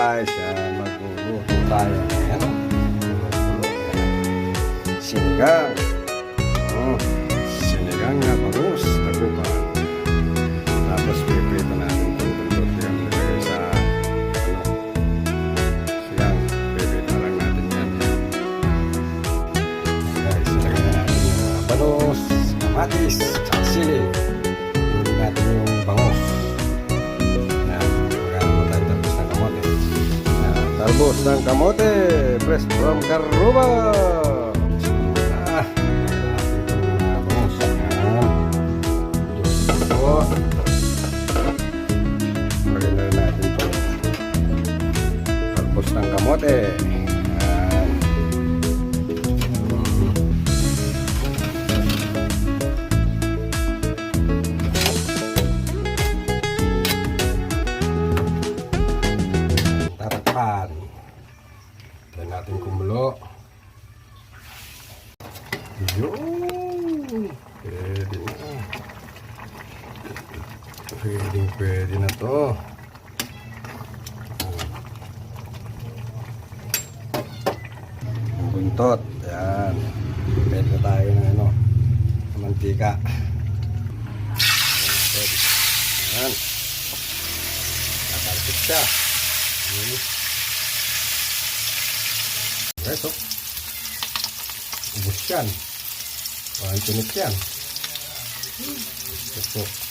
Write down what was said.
guys, magluluto tayo. Ayan o. Sinigang. Sinigang na bangus. Tagupan. Tapos piprito natin itong buntot. Yung nilagay sa siyang piprito lang natin yan. Guys, nilagay na natin yung bangus, kamatis, at sili. Nilagay natin yung bangus. Talbos ng kamote, fresh from Caruba. Lagyan na natin ito. Talbos ng kamote. Tatakpan. Then natin kumulo. Yun. Pwede na. Pwede na to. Ang buntot. Ayan. Pwede na tayo ng mantika. Ayan. Tatalpit siya. Guys, ubus yan. Walang tinik yan. Ito po.